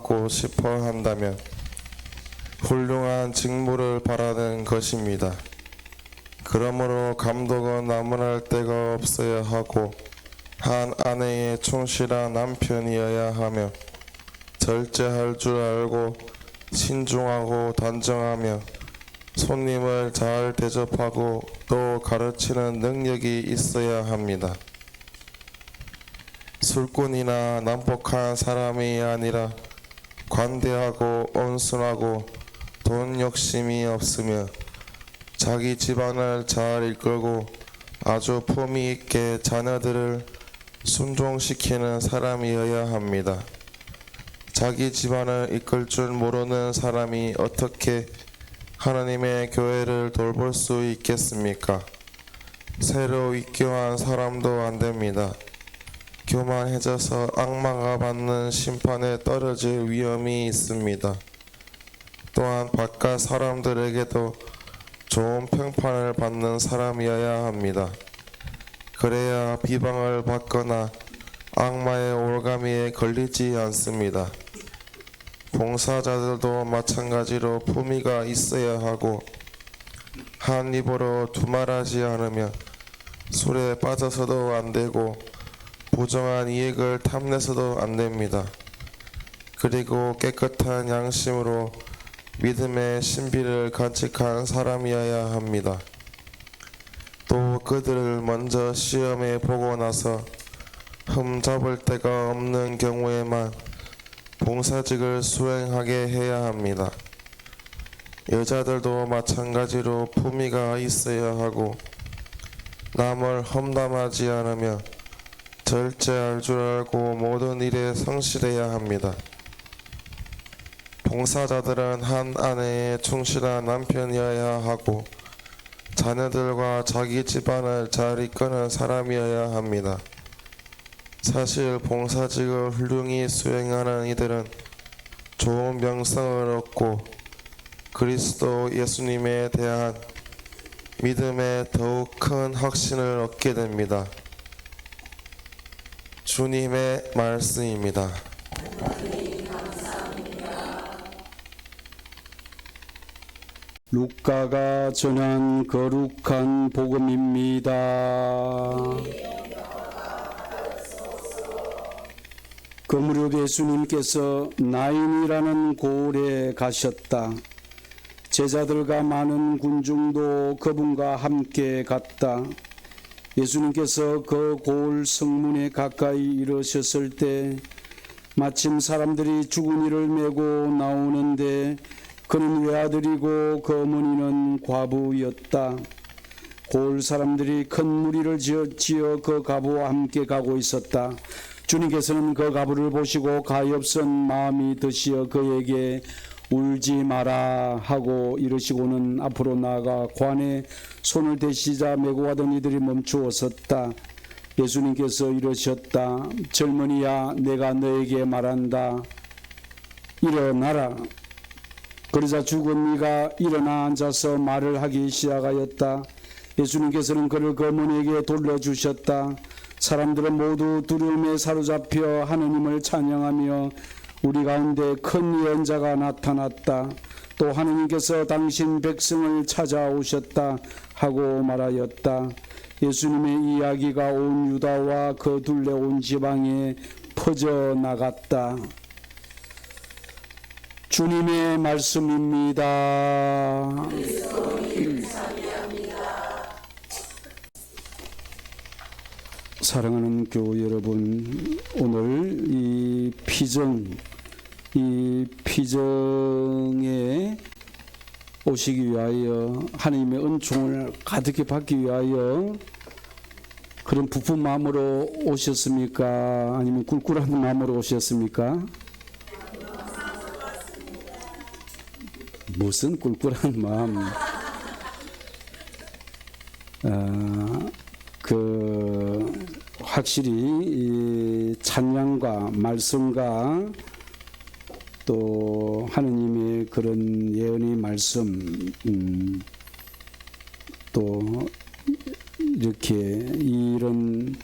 받고 싶어 한다면 훌륭한 직무를 바라는 것입니다. 그러므로 감독은 나무랄 데가 없어야 하고 한 아내의 충실한 남편이어야 하며 절제할 줄 알고 신중하고 단정하며 손님을 잘 대접하고 또 가르치는 능력이 있어야 합니다. 술꾼이나 난폭한 사람이 아니라 관대하고 온순하고 돈 욕심이 없으며 자기 집안을 잘 이끌고 아주 품위 있게 자녀들을 순종시키는 사람이어야 합니다. 자기 집안을 이끌 줄 모르는 사람이 어떻게 하나님의 교회를 돌볼 수 있겠습니까? 새로 입교한 사람도 안 됩니다. 교만해져서 악마가 받는 심판에 떨어질 위험이 있습니다. 또한 바깥 사람들에게도 좋은 평판을 받는 사람이어야 합니다. 그래야 비방을 받거나 악마의 올가미에 걸리지 않습니다. 봉사자들도 마찬가지로 품위가 있어야 하고 한 입으로 두말하지 않으며 술에 빠져서도 안 되고 부정한 이익을 탐내서도 안 됩니다. 그리고 깨끗한 양심으로 믿음의 신비를 간직한 사람이어야 합니다. 또 그들을 먼저 시험해 보고 나서 흠잡을 데가 없는 경우에만 봉사직을 수행하게 해야 합니다. 여자들도 마찬가지로 품위가 있어야 하고 남을 험담하지 않으며 절제할 줄 알고 모든 일에 성실해야 합니다. 봉사자들은 한 아내의 충실한 남편이어야 하고 자녀들과 자기 집안을 잘 이끄는 사람이어야 합니다. 사실 봉사직을 훌륭히 수행하는 이들은 좋은 명성을 얻고 그리스도 예수님에 대한 믿음에 더욱 큰 확신을 얻게 됩니다. 주님의 말씀입니다. 루카가 전한 거룩한 복음입니다. 그 무렵 예수님께서 나인이라는 고을에 가셨다. 제자들과 많은 군중도 그분과 함께 갔다. 예수님께서 그 고을 성문에 가까이 이르셨을 때 마침 사람들이 죽은 이를 메고 나오는데 그는 외아들이고 그 어머니는 과부였다. 고을 사람들이 큰 무리를 지어 그 과부와 함께 가고 있었다. 주님께서는 그 과부를 보시고 가엾은 마음이 드시어 그에게 울지 마라 하고 이르시고는 앞으로 나아가 관에 손을 대시자 메고 가던 이들이 멈추어 섰다. 예수님께서 이르셨다. 젊은이야, 내가 너에게 말한다. 일어나라. 그러자 죽은 이가 일어나 앉아서 말을 하기 시작하였다. 예수님께서는 그를 그 어머니에게 돌려주셨다. 사람들은 모두 두려움에 사로잡혀 하느님을 찬양하며 우리 가운데 큰 예언자가 나타났다. 또 하느님께서 당신 백성을 찾아오셨다 하고 말하였다. 예수님의 이야기가 온 유다와 그 둘레 온 지방에 퍼져나갔다. 주님의 말씀입니다. 사랑하는 교우 여러분, 오늘 이 피정에 오시기 위하여 하나님의 은총을 가득히 받기 위하여 그런 부푼 마음으로 오셨습니까? 아니면 꿀꿀한 마음으로 오셨습니까? 무슨 꿀꿀한 마음? 확실히 이 찬양과 말씀과 또 하느님의 그런 예언의 말씀, 또 이렇게 이런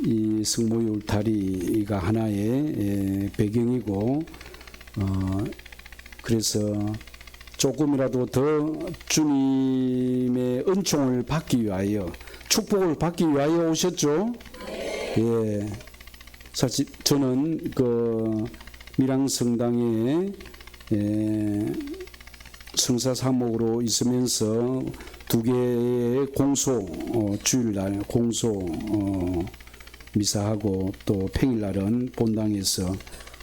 이 성모의 울타리가 하나의 배경이고 그래서 조금이라도 더 주님의 은총을 받기 위하여, 축복을 받기 위하여 오셨죠? 예. 사실 저는 그 밀양 성당에 성사 사목으로 있으면서 두 개의 공소, 주일날 공소 미사하고 또 평일날은 본당에서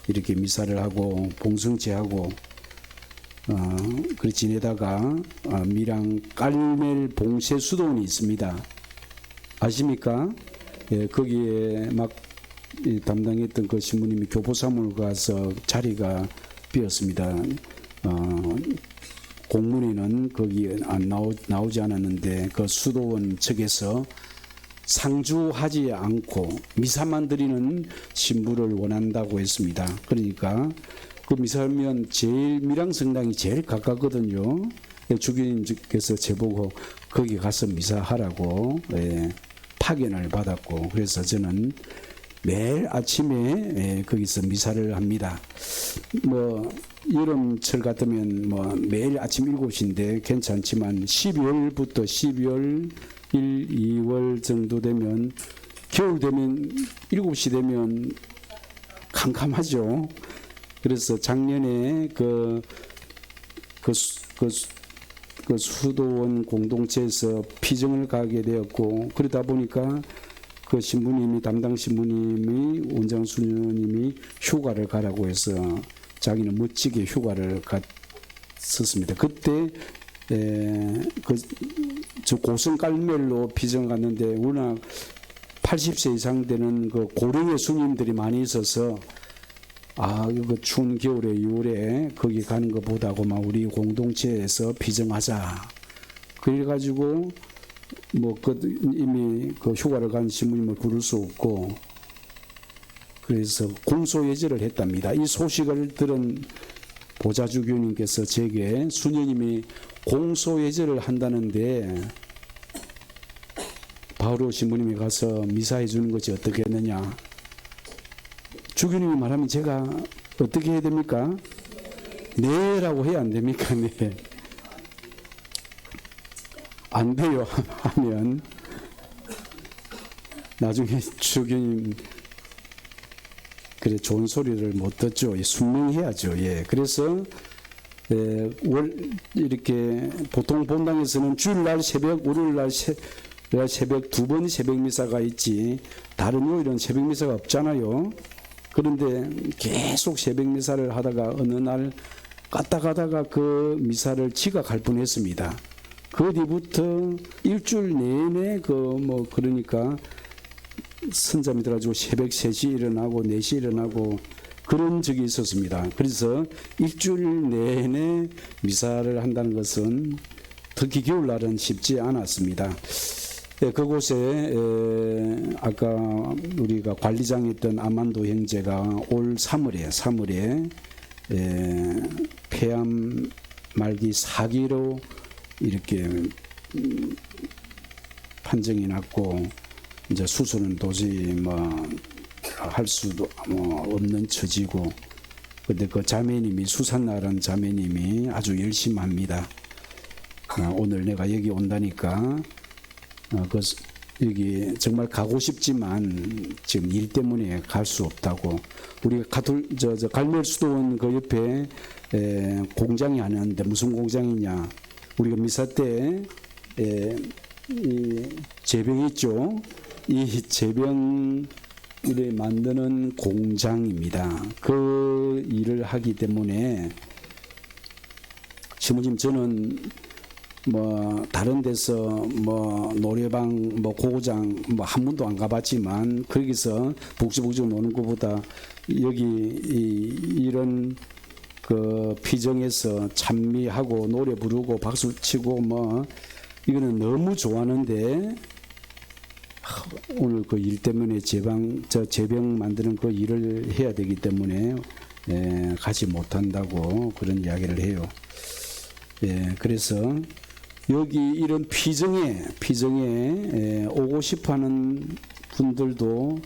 이렇게 미사를 하고 봉성제하고 그렇게 지내다가 밀양 깔멜 봉쇄 수도원이 있습니다. 아십니까? 예, 거기에 막 담당했던 그 신부님이 교포사무를 가서 자리가 비었습니다. 공문에는 거기에 나오지 않았는데 그 수도원 측에서 상주하지 않고 미사만 드리는 신부를 원한다고 했습니다. 그러니까 그 미사면 제일 밀양성당이 제일 가깝거든요. 주교님께서 제보고 거기 가서 미사하라고 파견을 받았고, 그래서 저는 매일 아침에 거기서 미사를 합니다. 뭐 여름철 같으면 뭐 매일 아침 7시인데 괜찮지만 12월부터 12월 1, 2월 정도 되면, 겨울 되면 7시 되면 캄캄하죠. 그래서 작년에 그 수도원 공동체에서 피정을 가게 되었고, 그러다 보니까 그 신부님이, 담당 신부님이, 원장 수녀님이 휴가를 가라고 해서 자기는 멋지게 휴가를 갔었습니다. 그때 저 고성 깔멜로 피정 갔는데 워낙 80세 이상 되는 그 고령의 스님들이 많이 있어서 이거 추운 겨울에 6월에 거기 가는 것보다고 막 우리 공동체에서 피정하자. 그래가지고 뭐 이미 그 휴가를 간 신부님을 부를 수 없고, 그래서 공소예절을 했답니다. 이 소식을 들은 보좌주교님께서 제게 수녀님이 공소예절을 한다는데 바로 신부님이 가서 미사해 주는 것이 어떻게 했느냐. 주교님이 말하면 제가 어떻게 해야 됩니까? 네라고 해야 안 됩니까? 네. 안 돼요 하면 나중에 주교님 그래 좋은 소리를 못 듣죠. 순명해야죠. 예. 그래서 이렇게 보통 본당에서는 주일날 새벽, 월요일날 새벽 두 번 새벽 미사가 있지 다른 요일은 새벽 미사가 없잖아요. 그런데 계속 새벽 미사를 하다가 어느 날 갔다 가다가 그 미사를 지각할 뻔했습니다. 그 뒤부터 일주일 내내 그러니까 선잠이 들어가지고 새벽 3시 일어나고 4시 일어나고 그런 적이 있었습니다. 그래서 일주일 내내 미사를 한다는 것은 특히 겨울날은 쉽지 않았습니다. 그곳에 아까 우리가 관리장 했던 아만도 형제가 올 3월에 폐암 말기 4기로 이렇게 판정이 났고 이제 수술은 도저히 할 수도 없는 처지고, 근데 그 자매님이 수산나라는 자매님이 아주 열심히 합니다. 오늘 내가 여기 온다니까 여기 정말 가고 싶지만 지금 일 때문에 갈 수 없다고. 우리가 갈멜 수도원 그 옆에 공장이 하는데 무슨 공장이냐? 우리가 미사 때 이 제병 있죠? 이 제병을 만드는 공장입니다. 그 일을 하기 때문에 신부님 저는 다른 데서 노래방 고고장 한 번도 안 가봤지만 거기서 북적북적 노는 것보다 여기 이런 그 피정에서 찬미하고 노래 부르고 박수 치고 이거는 너무 좋아하는데 오늘 그 일 때문에 제병 만드는 그 일을 해야 되기 때문에 가지 못한다고 그런 이야기를 해요. 그래서 여기 이런 피정에 오고 싶어하는 분들도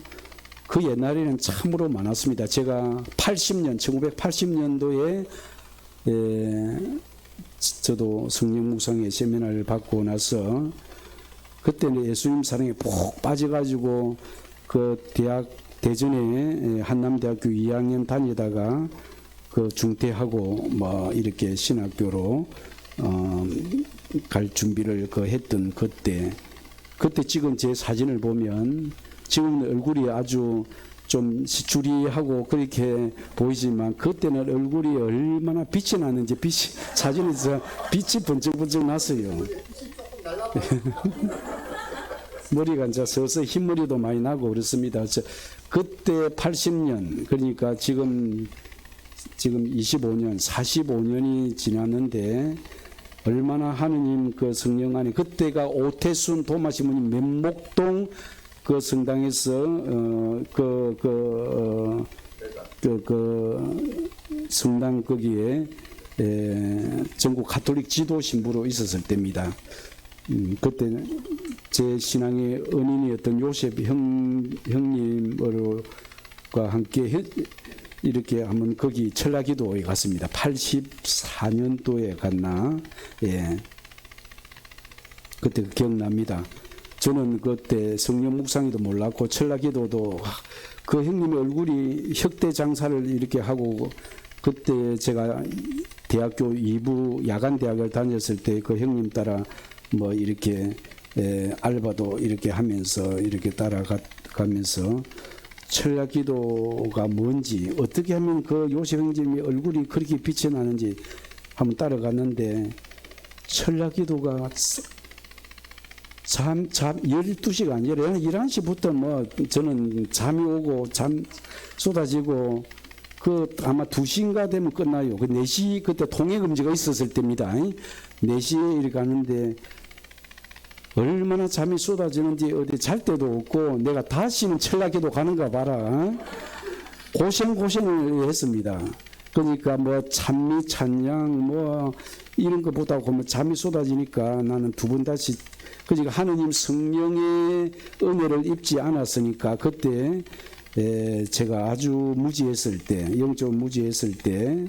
그 옛날에는 참으로 많았습니다. 제가 1980년도에 저도 성령 묵상의 세미나를 받고 나서 그때는 예수님 사랑에 푹 빠져가지고 그 대학 대전에 한남대학교 2학년 다니다가 그 중퇴하고 뭐 이렇게 신학교로 갈 준비를 그 했던 그때 찍은 제 사진을 보면 지금 얼굴이 아주 좀 시추리하고 그렇게 보이지만 그때는 얼굴이 얼마나 빛이 났는지 사진에서 빛이 번쩍번쩍 났어요. 머리가 이제 서서 흰머리도 많이 나고 그렇습니다. 그때 80년 그러니까 지금 25년 45년이 지났는데 얼마나 하느님 그 성령 안에 그때가 오태순 도마시모님 면목동 그 성당에서 성당 거기에 전국 가톨릭 지도 신부로 있었을 때입니다. 그때 제 신앙의 은인이었던 요셉 형님과 함께 이렇게 한번 거기 철야기도에 갔습니다. 84년도에 갔나? 예. 그때 기억납니다. 저는 그때 성령 묵상이도 몰랐고 철야기도도 그 형님의 얼굴이 혁대 장사를 이렇게 하고 그때 제가 대학교 2부 야간 대학을 다녔을 때 그 형님 따라 뭐 이렇게 알바도 이렇게 하면서 이렇게 따라가면서 철야기도가 뭔지 어떻게 하면 그 요셉 형님의 얼굴이 그렇게 빛이 나는지 한번 따라갔는데 철야기도가 12시가 아니라 11시부터 뭐 저는 잠이 오고 잠 쏟아지고 그 아마 2시인가 되면 끝나요. 그 4시 그때 통행금지가 있었을 때입니다. 4시에 이렇게 가는데 얼마나 잠이 쏟아지는지 어디 잘 데도 없고 내가 다시는 철야기도 가는가 봐라. 고생을 했습니다. 그러니까 뭐 찬미 찬양 뭐 이런 것보다 보면 잠이 쏟아지니까 나는 두 번 다시 그러니까 하느님 성령의 은혜를 입지 않았으니까 그때 제가 아주 무지했을 때 영적 무지했을 때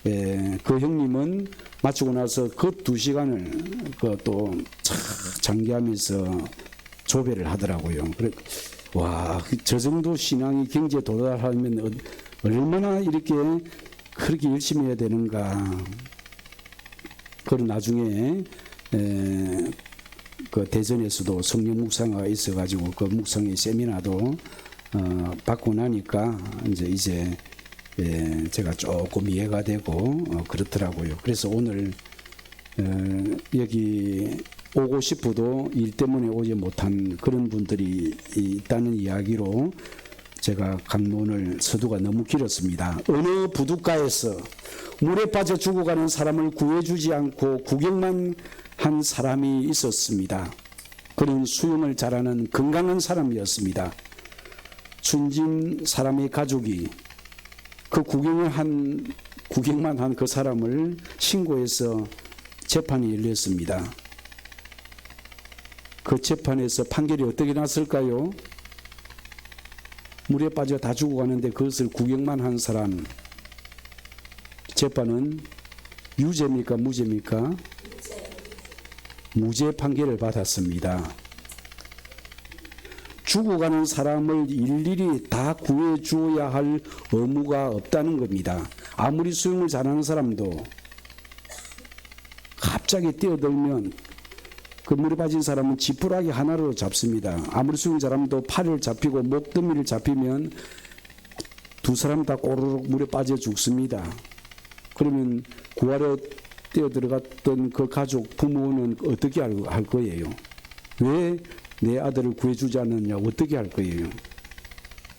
그 형님은 마치고 나서 그 2시간을 또 장기하면서 조배를 하더라고요. 그래 와, 저 정도 신앙이 경지에 도달하면 얼마나 이렇게 그렇게 열심히 해야 되는가. 그리고 나중에 그 대전에서도 성령 묵상회가 있어가지고 그 묵상의 세미나도 받고 나니까 이제 제가 조금 이해가 되고 그렇더라고요. 그래서 오늘 여기 오고 싶어도 일 때문에 오지 못한 그런 분들이 있다는 이야기로 제가 강론을 서두가 너무 길었습니다. 어느 부둣가에서 물에 빠져 죽어가는 사람을 구해주지 않고 구경만 한 사람이 있었습니다. 그는 수영을 잘하는 건강한 사람이었습니다. 순진 사람의 가족이 그 구경만 한 그 사람을 신고해서 재판이 열렸습니다. 그 재판에서 판결이 어떻게 났을까요? 물에 빠져 다 죽어가는데 그것을 구경만 한 사람 재판은 유죄입니까 무죄입니까? 무죄 판결을 받았습니다. 죽어가는 사람을 일일이 다 구해 주어야 할 의무가 없다는 겁니다. 아무리 수영을 잘하는 사람도 갑자기 뛰어들면 그 물에 빠진 사람은 지푸라기 하나로 잡습니다. 아무리 수영 잘하면도 팔을 잡히고 목더미를 잡히면 두 사람 다 꼬르륵 물에 빠져 죽습니다. 그러면 구하러 뛰어들어갔던 그 가족 부모는 어떻게 할 거예요? 왜 내 아들을 구해주지 않느냐 어떻게 할 거예요?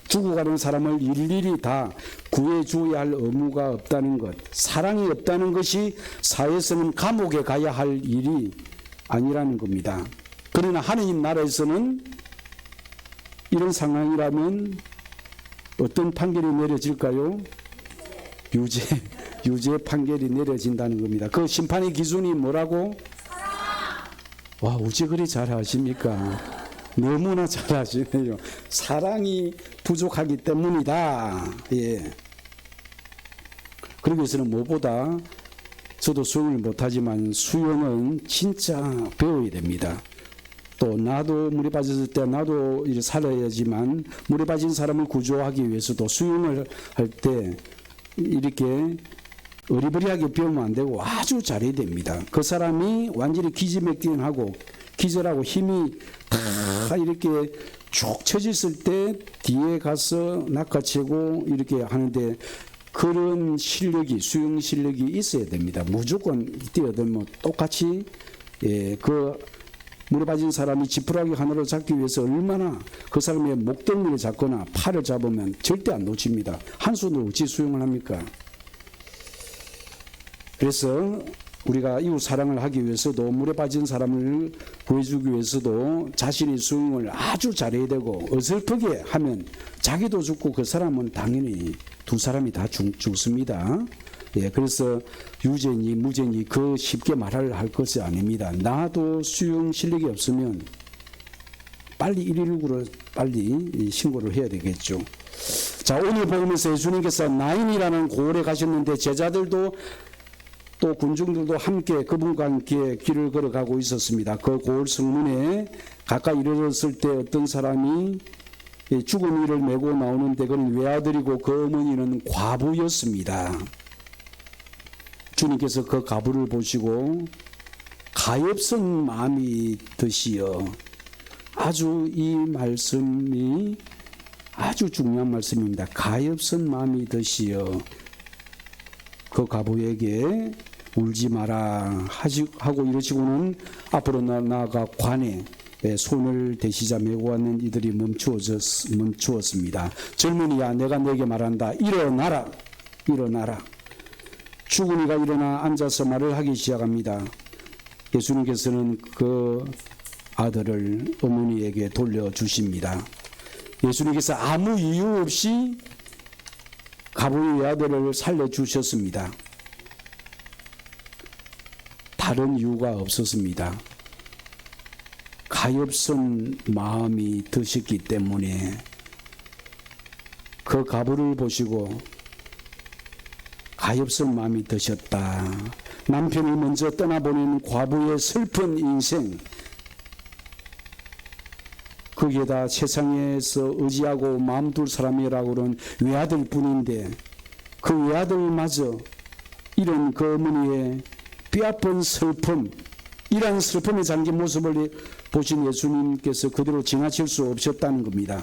죽어가는 사람을 일일이 다 구해줘야 할 의무가 없다는 것, 사랑이 없다는 것이 사회에서는 감옥에 가야 할 일이 아니라는 겁니다. 그러나 하느님 나라에서는 이런 상황이라면 어떤 판결이 내려질까요? 유죄 판결이 내려진다는 겁니다. 그 심판의 기준이 뭐라고? 와, 어찌 그리 잘 하십니까? 너무나 잘 하시네요. 사랑이 부족하기 때문이다. 예. 그러기 위해서는 무엇보다 저도 수영을 못하지만 수영은 진짜 배워야 됩니다. 또 나도 물에 빠졌을 때 나도 이렇게 살아야지만 물에 빠진 사람을 구조하기 위해서도 수영을 할 때 이렇게 어리버리하게 배우면 안 되고 아주 잘해야 됩니다. 그 사람이 완전히 기지맥진하고 기절하고 힘이 다 이렇게 쭉 처졌을 때 뒤에 가서 낚아채고 이렇게 하는데 그런 실력이 수영 실력이 있어야 됩니다. 무조건 뛰어들면 똑같이 그 물에 빠진 사람이 지푸라기 하나로 잡기 위해서 얼마나 그 사람의 목덜미를 잡거나 팔을 잡으면 절대 안 놓칩니다. 한 손으로 어찌 수영을 합니까? 그래서 우리가 이웃 사랑을 하기 위해서도 물에 빠진 사람을 구해주기 위해서도 자신의 수영을 아주 잘해야 되고 어설프게 하면 자기도 죽고 그 사람은 당연히 두 사람이 다 죽습니다. 예, 그래서 유죄니 무죄니 그 쉽게 말을 할 것이 아닙니다. 나도 수영 실력이 없으면 빨리 119로 빨리 신고를 해야 되겠죠. 자, 오늘 보면서 예수님께서 나인이라는 고을에 가셨는데 제자들도 또 군중들도 함께 그분과 함께 길을 걸어가고 있었습니다. 그 고을 성문에 가까이 이르렀을 때 어떤 사람이 죽은 이를 메고 나오는데 그는 외아들이고 그 어머니는 과부였습니다. 주님께서 그 과부를 보시고 가엾은 마음이 드시어 아주 이 말씀이 아주 중요한 말씀입니다. 가엾은 마음이 드시어 그 과부에게 울지 마라 하고 이러시고는 앞으로 나아가 관에 손을 대시자 메고 왔는 이들이 멈추었습니다. 젊은이야 내가 내게 말한다. 일어나라. 일어나라. 죽은 이가 일어나 앉아서 말을 하기 시작합니다. 예수님께서는 그 아들을 어머니에게 돌려주십니다. 예수님께서 아무 이유 없이 과부의 아들을 살려주셨습니다. 다른 이유가 없었습니다. 가엾은 마음이 드셨기 때문에 그 과부를 보시고 가엾은 마음이 드셨다. 남편을 먼저 떠나보낸 과부의 슬픈 인생, 거기에다 세상에서 의지하고 마음 둘 사람이라고 하는 외아들 뿐인데 그 외아들마저 이런 그 어머니의 뼈아픈 슬픔, 이러한 슬픔에 잠긴 모습을 보신 예수님께서 그대로 지나칠 수 없었다는 겁니다.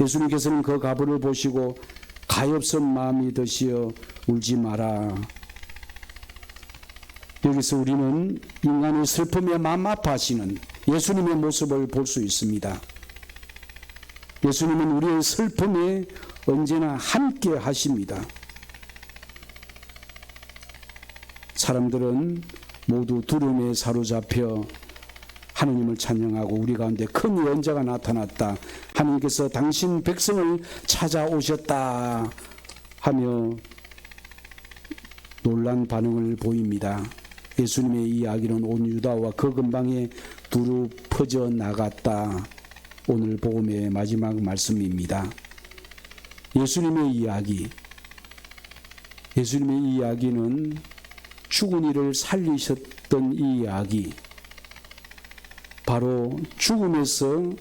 예수님께서는 그 과부를 보시고 가엾은 마음이 드시어 울지 마라. 여기서 우리는 인간의 슬픔에 마음 아파하시는 예수님의 모습을 볼 수 있습니다. 예수님은 우리의 슬픔에 언제나 함께 하십니다. 사람들은 모두 두려움에 사로잡혀 하느님을 찬양하고 우리 가운데 큰 연자가 나타났다. 하나님께서 당신 백성을 찾아오셨다 하며 놀란 반응을 보입니다. 예수님의 이야기는 온 유다와 그 근방에 두루 퍼져 나갔다. 오늘 복음의 마지막 말씀입니다. 예수님의 이야기는 죽은 이를 살리셨던 이 이야기, 바로 죽음에서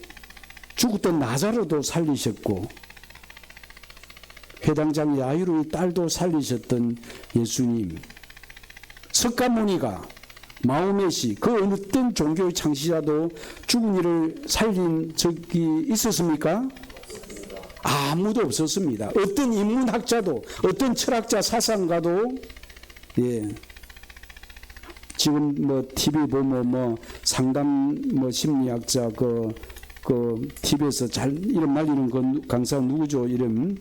죽었던 나사로도 살리셨고 회당장 야이로의 딸도 살리셨던 예수님, 석가모니가 마호메시 그 어느 땐 종교의 창시자도 죽은 이를 살린 적이 있었습니까? 아무도 없었습니다. 어떤 인문학자도 어떤 철학자 사상가도 지금 TV 보면 상담 심리학자 그 TV에서 잘 이름 날리는 그 강사 누구죠? 이름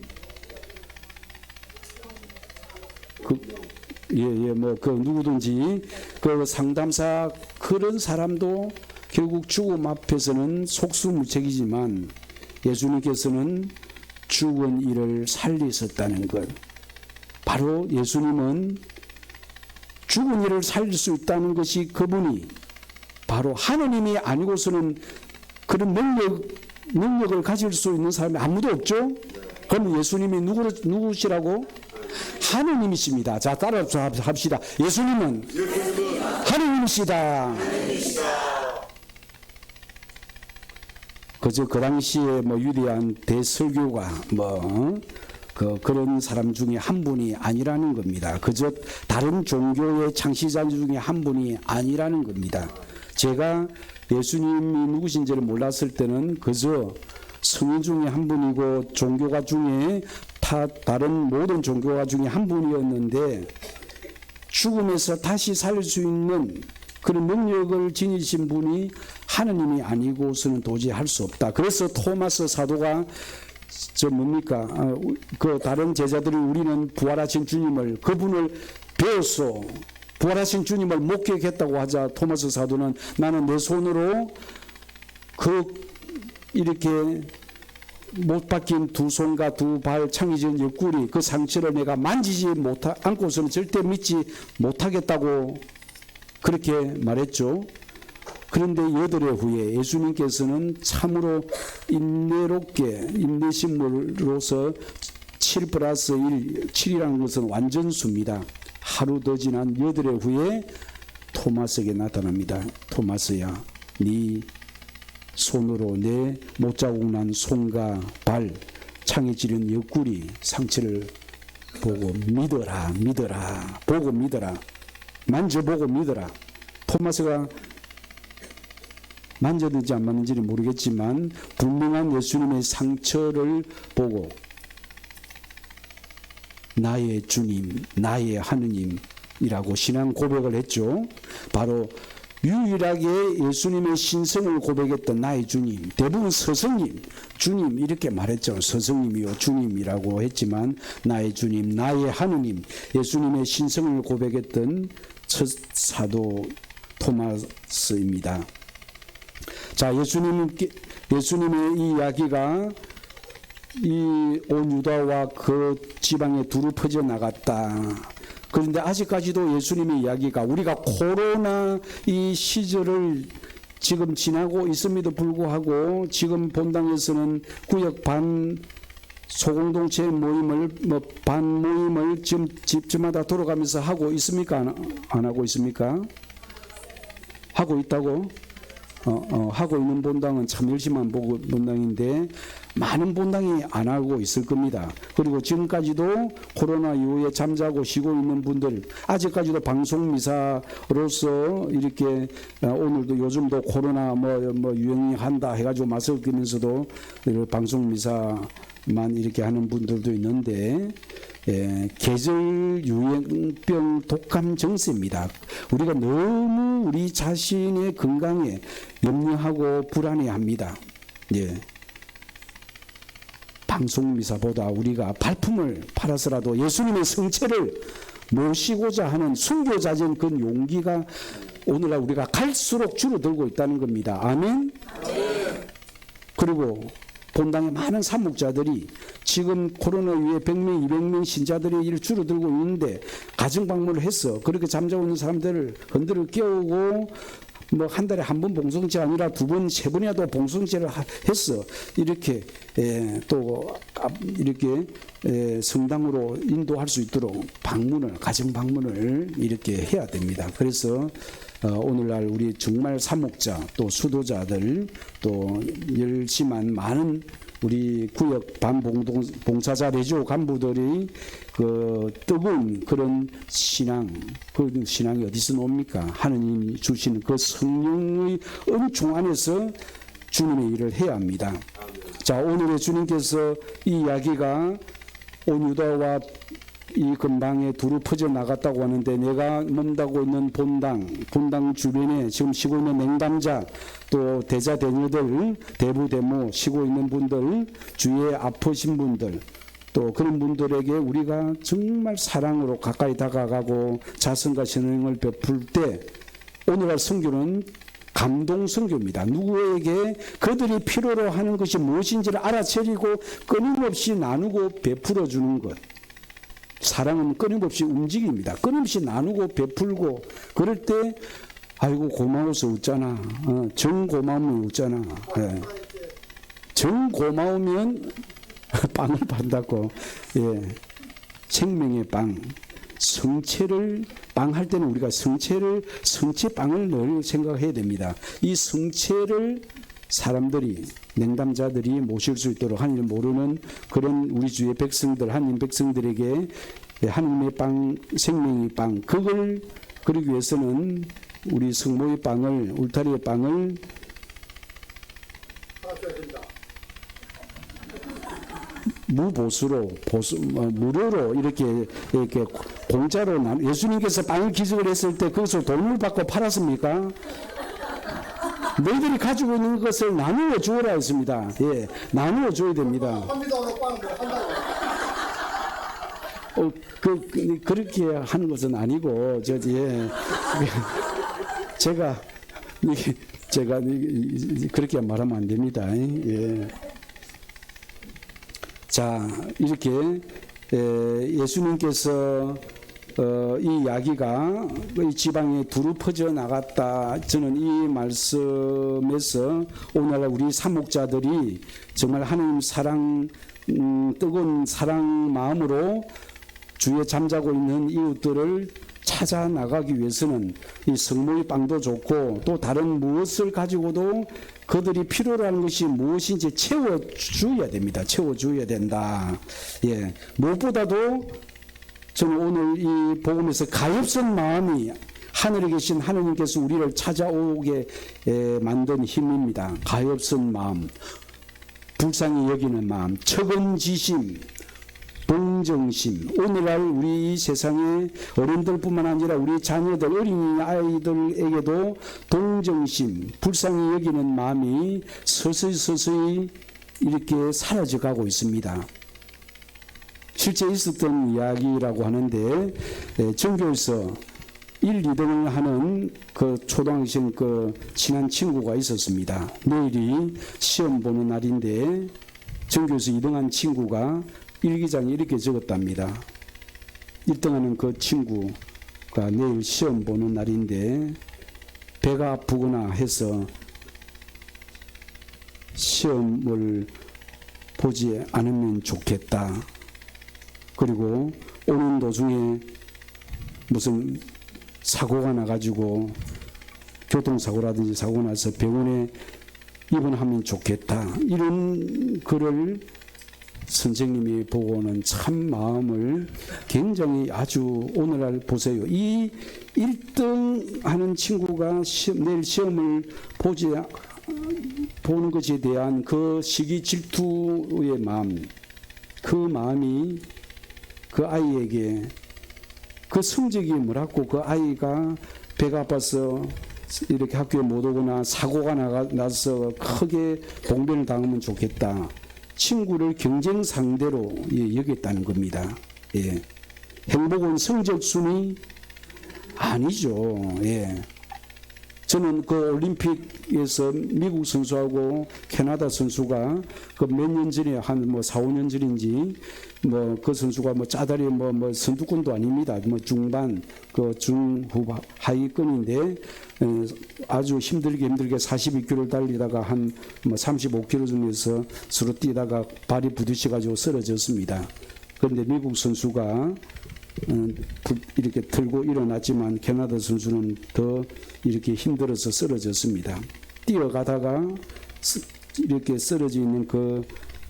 그 누구든지 그 상담사 그런 사람도 결국 죽음 앞에서는 속수무책이지만 예수님께서는 죽은 이를 살리셨다는 것. 바로 예수님은 죽은 이를 살릴 수 있다는 것이 그분이 바로 하느님이 아니고서는 그런 능력 능력을 가질 수 있는 사람이 아무도 없죠? 그럼 예수님이 누구시라고? 하느님이십니다. 자, 따라서 합시다. 예수님은 하느님이시다. 그저 그 당시에 뭐 위대한 대설교가 그런 사람 중에 한 분이 아니라는 겁니다. 그저 다른 종교의 창시자 중에 한 분이 아니라는 겁니다. 제가 예수님이 누구신지를 몰랐을 때는 그저 성인 중에 한 분이고 종교가 중에 다른 모든 종교가 중에 한 분이었는데 죽음에서 다시 살 수 있는 그런 능력을 지니신 분이 하느님이 아니고서는 도저히 할 수 없다. 그래서 토마스 사도가 그 다른 제자들이 우리는 부활하신 주님을 그분을 배웠어. 부활하신 주님을 목격했다고 하자 토마스 사도는 나는 내 손으로 이렇게 못 박힌 두 손과 두 발 창의적인 옆구리 그 상처를 내가 만지지 않고서는 절대 믿지 못하겠다고 그렇게 말했죠. 그런데 8회 후에 예수님께서는 참으로 인내심으로서 7 플러스 1, 7이라는 것은 완전수입니다. 하루 더 지난 8회 후에 토마스에게 나타납니다. 토마스야, 네 손으로 내 못자국 난 손과 발, 창에 찌른 옆구리 상처를 보고 믿어라. 보고 믿어라. 만져보고 믿어라. 토마스가 만졌는지 안 만졌는지는 모르겠지만 분명한 예수님의 상처를 보고 나의 주님, 나의 하느님이라고 신앙 고백을 했죠. 바로 유일하게 예수님의 신성을 고백했던 나의 주님, 대부분 스승님, 주님 이렇게 말했죠. 스승님이요 주님이라고 했지만 나의 주님, 나의 하느님, 예수님의 신성을 고백했던 첫 사도 토마스입니다. 자, 예수님의 이 이야기가 이 온 유다와 그 지방에 두루 퍼져 나갔다. 그런데 아직까지도 예수님의 이야기가 우리가 코로나 이 시절을 지금 지나고 있음에도 불구하고 지금 본당에서는 구역 반 소공동체 모임을 반 모임을 지금 집집마다 돌아가면서 하고 있습니까? 안 하고 있습니까? 하고 있다고? 하고 있는 본당은 참 열심히 한 본당인데 많은 본당이 안 하고 있을 겁니다. 그리고 지금까지도 코로나 이후에 잠자고 쉬고 있는 분들 아직까지도 방송미사로서 이렇게 오늘도 요즘도 코로나 유행한다 해가지고 마스크 끼면서도 방송미사만 이렇게 하는 분들도 있는데 계절 유행병 독감 정세입니다. 우리가 너무 우리 자신의 건강에 염려하고 불안해합니다. 방송미사보다 우리가 발품을 팔아서라도 예수님의 성체를 모시고자 하는 순교자적인 그 용기가 오늘날 우리가 갈수록 줄어들고 있다는 겁니다. 아멘? 그리고 본당의 많은 사목자들이 지금 코로나 이후에 100명, 200명 신자들이 줄어들고 있는데 가정 방문을 해서 그렇게 잠자고 있는 사람들을 건드려 깨우고 한 달에 한 번 봉송제 아니라 2번, 3번이라도 봉송제를 했어. 이렇게 또 이렇게 성당으로 인도할 수 있도록 가정 방문을 이렇게 해야 됩니다. 그래서 오늘날 우리 정말 사목자 또 수도자들 또 열심한 많은 우리 구역 반봉사자 레지오 간부들이 그 뜨거운 그런 신앙, 그 신앙이 어디서 나옵니까? 하느님 주시는 그 성령의 은총 안에서 주님의 일을 해야 합니다. 자, 오늘의 주님께서 이 이야기가 온 유다와 이 근방에 두루 퍼져 나갔다고 하는데 내가 몸다고 있는 본당 주변에 지금 쉬고 있는 맹담자 또 대자대녀들 대부대모 쉬고 있는 분들 주위에 아프신 분들 또 그런 분들에게 우리가 정말 사랑으로 가까이 다가가고 자선과 신앙을 베풀 때 오늘날 선교는 감동 선교입니다. 누구에게 그들이 필요로 하는 것이 무엇인지를 알아차리고 끊임없이 나누고 베풀어 주는 것. 사랑은 끊임없이 움직입니다. 끊임없이 나누고 베풀고 그럴 때 아이고 고마워서 웃잖아. 정 고마움이 웃잖아. 정 고마우면 빵을 판다고. 예. 생명의 빵, 성체를 빵 할 때는 우리가 성체빵을 늘 생각해야 됩니다. 이 성체를 사람들이 냉담자들이 모실 수 있도록 하나님 모르는 그런 우리 주의 백성들, 하나님 백성들에게 하나님의 빵, 생명의 빵, 그걸 그러기 위해서는 우리 성모의 빵을, 울타리의 빵을 무보수로 무료로 이렇게 공짜로 예수님께서 빵을 기적을 했을 때 거기서 돈을 받고 팔았습니까? 너희들이 가지고 있는 것을 나누어 주어라 했습니다. 예, 나누어 줘야 됩니다. 그렇게 하는 것은 아니고 예. 제가 그렇게 말하면 안 됩니다. 예. 자, 이렇게 예수님께서 이 이야기가 이 지방에 두루 퍼져 나갔다. 저는 이 말씀에서 오늘날 우리 사목자들이 정말 하나님 사랑, 뜨거운 사랑 마음으로 주위에 잠자고 있는 이웃들을 찾아 나가기 위해서는 이 성모의 빵도 좋고 또 다른 무엇을 가지고도 그들이 필요로 하는 것이 무엇인지 채워줘야 됩니다. 채워줘야 된다. 예. 무엇보다도 저는 오늘 이 복음에서 가엾은 마음이 하늘에 계신 하느님께서 우리를 찾아오게 만든 힘입니다. 가엾은 마음, 불쌍히 여기는 마음, 책임지심, 동정심. 오늘날 우리 이 세상의 어른들뿐만 아니라 우리 자녀들, 어린이 아이들에게도 동정심, 불쌍히 여기는 마음이 서서히 이렇게 사라져가고 있습니다. 실제 있었던 이야기라고 하는데 전교에서 1, 2등을 하는 그 초등학생 그 친한 친구가 있었습니다. 내일이 시험 보는 날인데 전교에서 2등한 친구가 일기장에 이렇게 적었답니다. 1등하는 그 친구가 내일 시험 보는 날인데 배가 아프거나 해서 시험을 보지 않으면 좋겠다. 그리고 오는 도중에 무슨 사고가 나가지고 교통사고라든지 사고 나서 병원에 입원하면 좋겠다. 이런 글을 선생님이 보고는 참 마음을 굉장히 아주 오늘날 보세요. 이 1등 하는 친구가 내일 시험을 보는 것에 대한 그 시기 질투의 마음, 그 마음이 그 아이에게 그 성적이 뭐라고 그 아이가 배가 아파서 이렇게 학교에 못 오거나 사고가 나서 크게 봉변을 당하면 좋겠다. 친구를 경쟁 상대로 여겼다는 겁니다. 예. 행복은 성적 순위 아니죠. 예. 저는 그 올림픽에서 미국 선수하고 캐나다 선수가 그 몇 년 전에 한 뭐 4, 5년 전인지 뭐 그 선수가 뭐 짜다리 뭐 선두권도 아닙니다. 뭐 중반 그 중후 하위권인데 아주 힘들게 42km 달리다가 한 뭐 35km 중에서 서로 뛰다가 발이 부딪혀 가지고 쓰러졌습니다. 그런데 미국 선수가 이렇게 들고 일어났지만 캐나다 선수는 더 이렇게 힘들어서 쓰러졌습니다. 뛰어가다가 이렇게 쓰러져 있는 그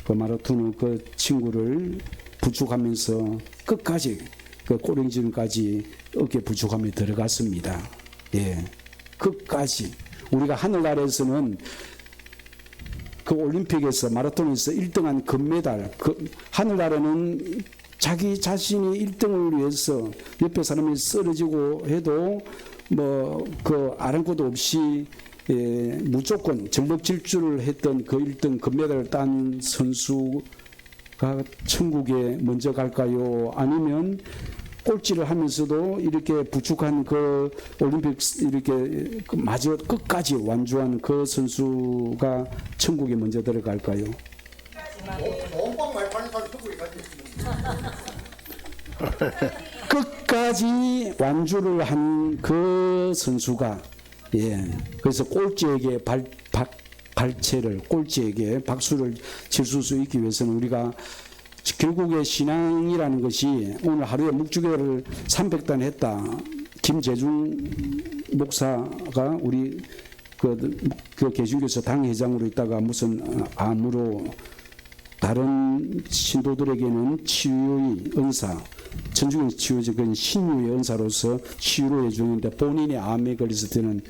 마라톤 그 친구를 부축하면서 끝까지 그 꼬랭지름까지 어깨 부축하며 들어갔습니다. 예, 끝까지. 우리가 하늘나라에서는 그 올림픽에서 마라톤에서 1등한 금메달, 하늘나라는 자기 자신이 1등을 위해서 옆에 사람이 쓰러지고 해도 뭐 그 아랑곳도 없이 무조건 전력 질주를 했던 그 1등 금메달을 딴 선수가 천국에 먼저 갈까요? 아니면 꼴찌를 하면서도 이렇게 부축한 그 올림픽 이렇게 마저 끝까지 완주한 그 선수가 천국에 먼저 들어갈까요? 끝까지 완주를 한 그 선수가 그래서 꼴찌에게 발췌를 꼴찌에게 박수를 칠 수 있기 위해서는 우리가 결국에 신앙이라는 것이 오늘 하루에 묵주기도를 300단 했다. 김재중 목사가 우리 그 개신교에서 당회장으로 있다가 무슨 암으로 다른 신도들에게는 치유의 은사, 천주교 치유적인 신유의 은사로서 치유를 해주는데 본인이 암에 걸렸을 때는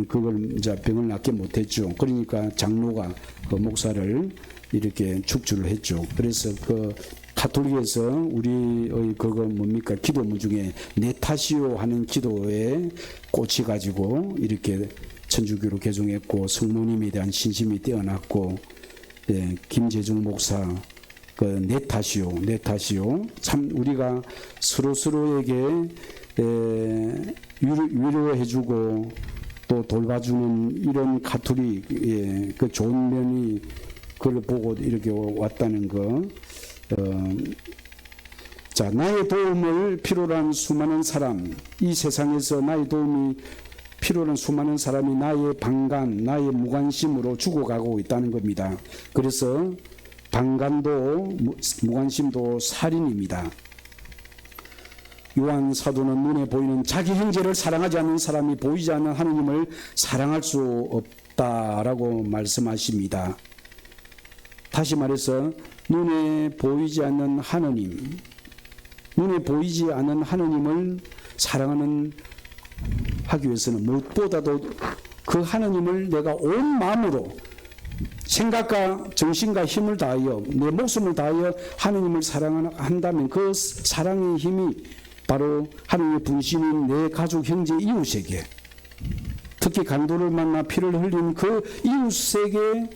그걸 이제 병을 낫게 못했죠. 그러니까 장로가 그 목사를 이렇게 축주를 했죠. 그래서 그 가톨릭에서 우리의 그거 뭡니까 기도문 중에 내 탓이요 하는 기도에 꽂히 가지고 이렇게 천주교로 개종했고 성모님에 대한 신심이 뛰어났고 김재중 목사 그 내 탓이요 참 우리가 서로에게 위로해주고 또 돌봐주는 이런 가톨릭의 그 좋은 면이 그걸 보고 이렇게 왔다는 거. 자, 나의 도움을 필요로 한 수많은 사람, 이 세상에서 나의 도움이 필요로 한 수많은 사람이 나의 방관, 나의 무관심으로 죽어가고 있다는 겁니다. 그래서 방관도 무관심도 살인입니다. 요한 사도는 눈에 보이는 자기 형제를 사랑하지 않는 사람이 보이지 않는 하느님을 사랑할 수 없다라고 말씀하십니다. 다시 말해서 눈에 보이지 않는 하느님, 눈에 보이지 않는 하느님을 사랑하는 하기 위해서는 무엇보다도 그 하느님을 내가 온 마음으로 생각과 정신과 힘을 다하여 내 목숨을 다하여 하느님을 사랑한다면 그 사랑의 힘이 바로 하느님의 분신인 내 가족, 형제, 이웃에게 특히 강도를 만나 피를 흘린 그 이웃에게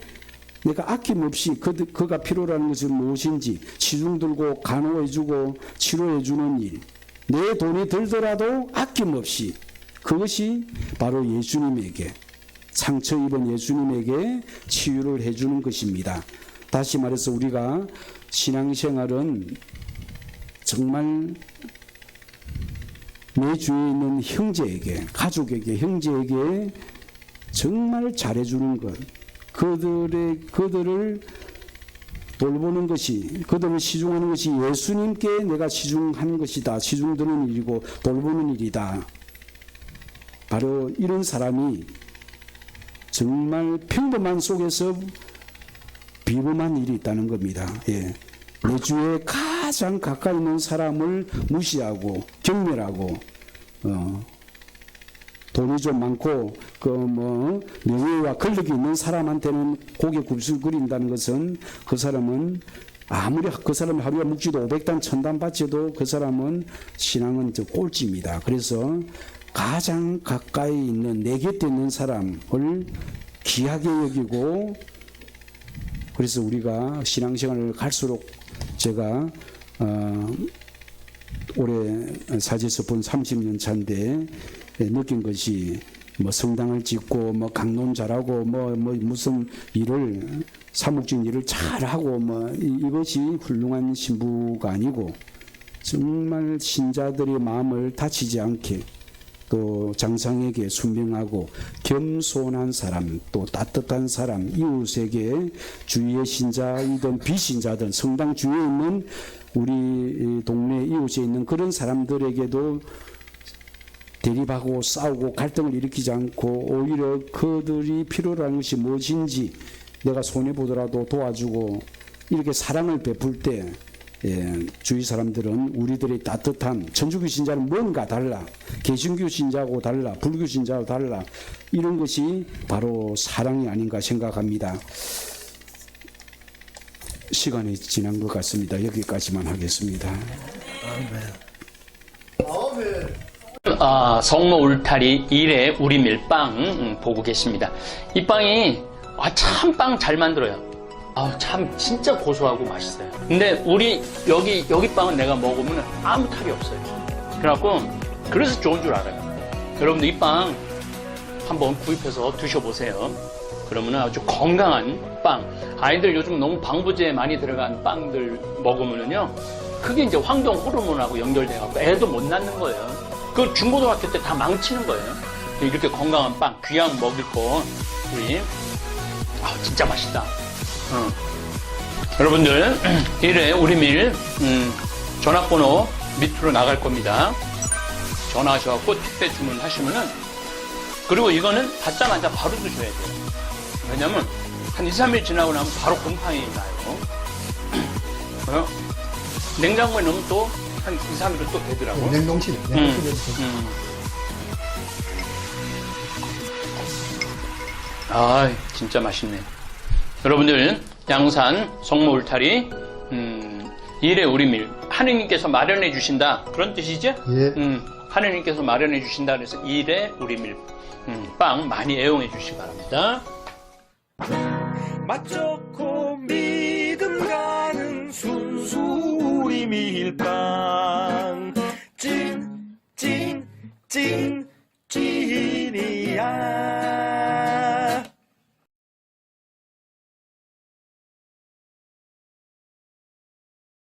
내가 아낌없이 그가 필요로 것이 무엇인지 시중 들고 간호해주고 치료해주는 일, 내 돈이 들더라도 아낌없이 그것이 바로 예수님에게 상처 입은 예수님에게 치유를 해주는 것입니다. 다시 말해서 우리가 신앙생활은 정말 내 주위에 있는 형제에게, 가족에게, 형제에게 정말 잘해주는 것, 그들을 돌보는 것이, 그들을 시중하는 것이 예수님께 내가 시중하는 것이다. 시중드는 일이고 돌보는 일이다. 바로 이런 사람이 정말 평범한 속에서 비범한 일이 있다는 겁니다. 예. 내 주위에 가장 가까이 있는 사람을 무시하고 경멸하고 돈이 좀 많고 명예와 권력이 있는 사람한테는 고개 굽슬거린다는 것은 그 사람은 아무리 그 사람이 하루에 묵지도 500단 1000단 바쳐도 그 사람은 신앙은 꼴찌입니다. 그래서 가장 가까이 있는 내 곁에 있는 사람을 귀하게 여기고, 그래서 우리가 신앙생활을 갈수록 제가 올해 사제서본 30년 차인데 느낀 것이 성당을 짓고 강론 잘하고 무슨 일을 사목적인 일을 잘하고 이것이 훌륭한 신부가 아니고 정말 신자들의 마음을 다치지 않게 또 장상에게 순명하고 겸손한 사람, 또 따뜻한 사람, 이웃에게 주위의 신자이든 비신자든 성당 주위에 있는 우리 동네 이웃에 있는 그런 사람들에게도 대립하고 싸우고 갈등을 일으키지 않고 오히려 그들이 필요로 하는 것이 무엇인지 내가 손해보더라도 도와주고 이렇게 사랑을 베풀 때 주위 사람들은 우리들의 따뜻함, 천주교 신자는 뭔가 달라, 개신교 신자하고 달라, 불교 신자하고 달라, 이런 것이 바로 사랑이 아닌가 생각합니다. 시간이 지난 것 같습니다. 여기까지만 하겠습니다. 성모 울타리 1회 우리 밀빵 보고 계십니다. 이 빵이 참 빵 잘 만들어요. 참 진짜 고소하고 맛있어요. 근데 우리 여기 빵은 내가 먹으면 아무 탈이 없어요. 그래서 좋은 줄 알아요. 여러분들 이 빵 한번 구입해서 드셔보세요. 그러면 아주 건강한 빵. 아이들 요즘 너무 방부제 많이 들어간 빵들 먹으면요, 그게 이제 황동 호르몬하고 연결돼갖고 애도 못 낳는 거예요. 그 중고등학교 때 다 망치는 거예요. 이렇게 건강한 빵, 귀한 먹을 거 우리 아, 진짜 맛있다. 여러분들, 1회 우리밀, 전화번호 밑으로 나갈 겁니다. 전화하셔갖고 택배 주문하시면은, 그리고 이거는 받자마자 바로 드셔야 돼요. 왜냐면, 한 2, 3일 지나고 나면 바로 곰팡이 나요. 냉장고에 넣으면 또 한 2, 3일은 또 되더라고요. 냉동실에. 아, 진짜 맛있네. 여러분들, 양산 성모 울타리 1회 우리밀 하느님께서 마련해 주신다 그런 뜻이죠? 예. 하느님께서 마련해 주신다 그래서 1회 우리밀 빵 많이 애용해 주시기 바랍니다. 맛 좋고 미